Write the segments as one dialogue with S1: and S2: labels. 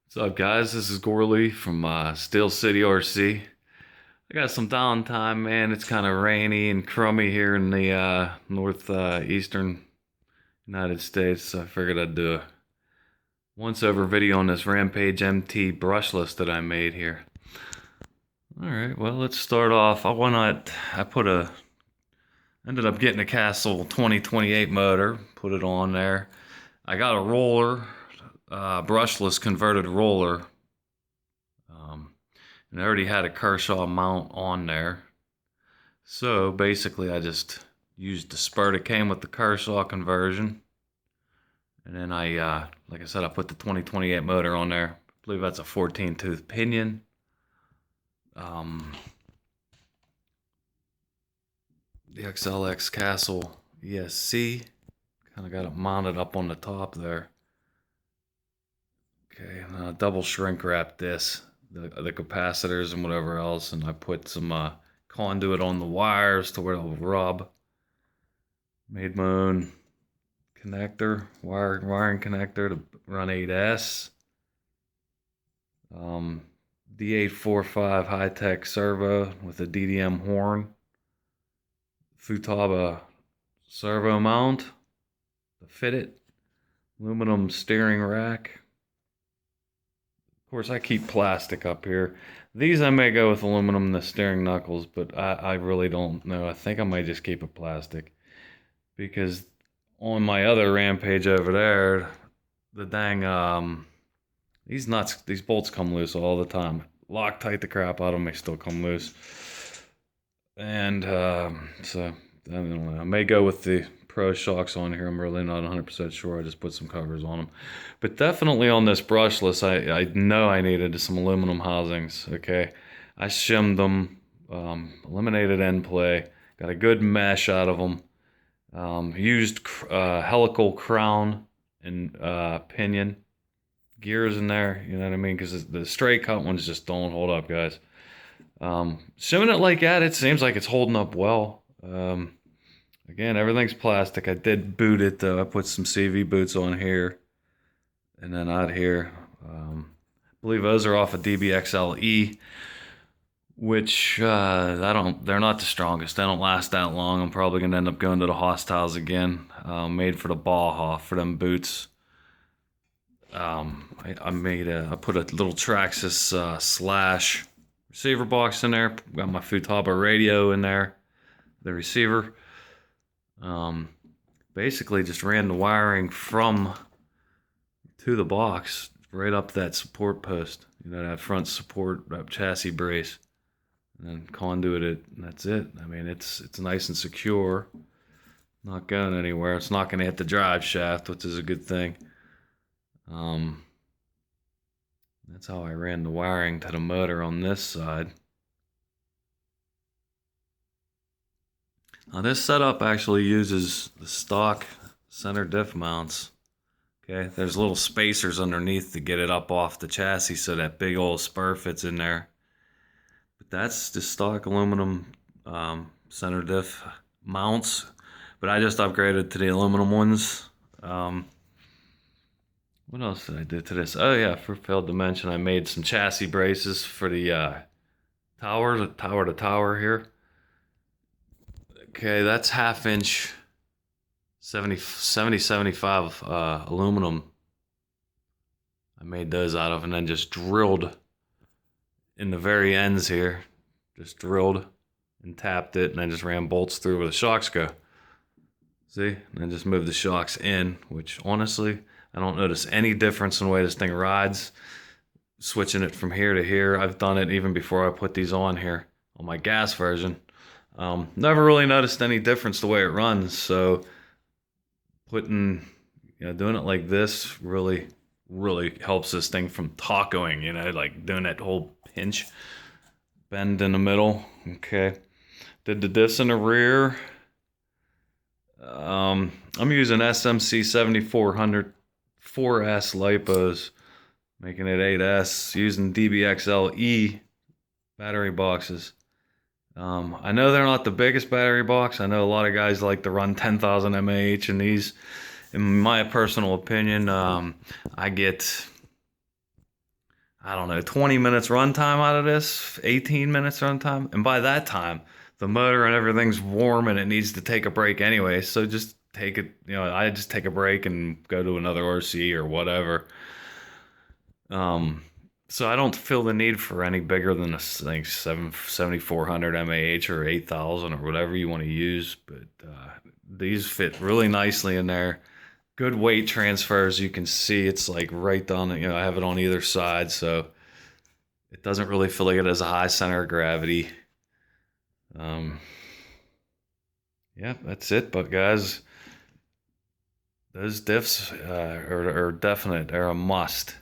S1: What's up, guys? This is Gorley from Steel City RC. I got some downtime, man. It's kind of rainy and crummy here in the northeastern United States. So I figured I'd do a once-over video on this Rampage MT brushless that I made here. All right, well, let's start off. Ended up getting a Castle 2028 motor, put it on there. I got a roller, brushless converted roller. And I already had a Kershaw mount on there. So basically I just used the spur that came with the Kershaw conversion. And then like I said, I put the 2028 motor on there. I believe that's a 14 tooth pinion. The XLX Castle ESC. Kind of got it mounted up on the top there. Okay, and I double shrink wrap this. The capacitors and whatever else, and I put some conduit on the wires to where it'll rub. Made my own connector, wiring connector to run 8S. D845 high-tech servo with a DDM horn. Futaba servo mount to fit it. Aluminum steering rack. Of course, I keep plastic up here. These I may go with aluminum, the steering knuckles, but I really don't know. I think I might just keep it plastic. Because on my other Rampage over there, the dang, these bolts come loose all the time. Loctite the crap out of them, they still come loose. And so, I don't know. I may go with the Pro shocks on here. I'm really not 100% sure. I just put some covers on them. But definitely on this brushless, I know I needed some aluminum housings, okay? I shimmed them, eliminated end play, got a good mesh out of them, used helical crown and pinion gears in there, you know what I mean? Because the straight cut ones just don't hold up, guys. Shimming it like that, it seems like it's holding up well. Again, everything's plastic. I did boot it though. I put some CV boots on here, and then out here. I believe those are off of DBXLE, which they're not the strongest. They don't last that long. I'm probably gonna end up going to the Hostiles again. Made for the Baja for them boots. I put a little Traxxas slash receiver box in there. Got my Futaba radio in there, the receiver. Basically just ran the wiring from to the box right up that support post, you know, that front support, that chassis brace, and then conduit it, and that's it. I mean, it's nice and secure, not going anywhere. It's not going to hit the drive shaft, which is a good thing. That's how I ran the wiring to the motor on this side. Now this setup actually uses the stock center diff mounts. Okay, there's little spacers underneath to get it up off the chassis so that big old spur fits in there. But that's the stock aluminum center diff mounts. But I just upgraded to the aluminum ones. What else did I do to this? Oh yeah, failed to mention I made some chassis braces for the tower to tower here. Okay, that's half inch 75 aluminum. I made those out of, and then just drilled in the very ends here. Just drilled and tapped it, and then just ran bolts through where the shocks go. See? And then just moved the shocks in, which honestly, I don't notice any difference in the way this thing rides. Switching it from here to here. I've done it even before I put these on here on my gas version. Never really noticed any difference the way it runs, so doing it like this really helps this thing from tacoing, you know, like doing that whole pinch bend in the middle. Okay, did the diffs in the rear. I'm using SMC 7400 4S lipos, making it 8S, using DBXLE battery boxes. I know they're not the biggest battery box. I know a lot of guys like to run 10,000 mAh, and these, in my personal opinion, I get I don't know, 20 minutes runtime out of this, 18 minutes runtime. And by that time, the motor and everything's warm and it needs to take a break anyway. So just take it, I just take a break and go to another RC or whatever. So I don't feel the need for any bigger than a, like 7400 mAh or 8000 or whatever you want to use. But these fit really nicely in there. Good weight transfer, as you can see. It's like right down, I have it on either side, so it doesn't really feel like it has a high center of gravity. Yeah, that's it. But guys, those diffs are definite. They're a must.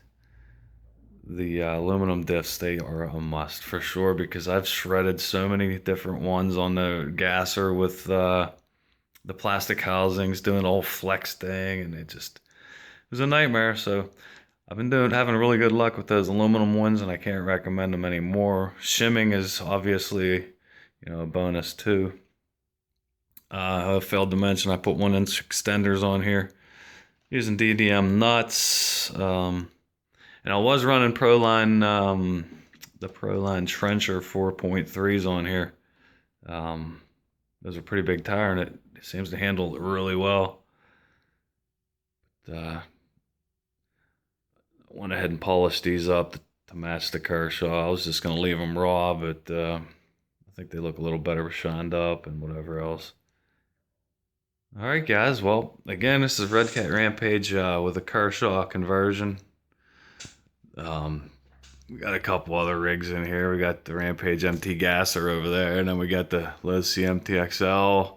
S1: The aluminum diffs, they are a must for sure, because I've shredded so many different ones on the gasser with the plastic housings, doing the whole flex thing, and it was a nightmare. So I've been having really good luck with those aluminum ones, and I can't recommend them anymore. Shimming is obviously, a bonus too. I failed to mention I put 1-inch extenders on here using DDM nuts. And I was running Proline, the Proline Trencher 4.3s on here. Those are pretty big tire, and it seems to handle it really well. But, I went ahead and polished these up to match the Kershaw. I was just going to leave them raw, but I think they look a little better shined up and whatever else. All right, guys. Well, again, this is Redcat Rampage with a Kershaw conversion. We got a couple other rigs in here. We got the Rampage MT gasser over there, and then we got the Losi MTXL,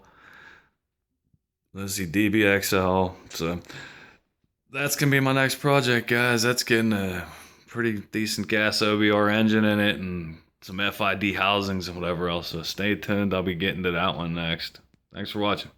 S1: Losi DBXL. So that's gonna be my next project, guys. That's getting a pretty decent gas OBR engine in it and some FID housings and whatever else. So stay tuned. I'll be getting to that one next. Thanks for watching.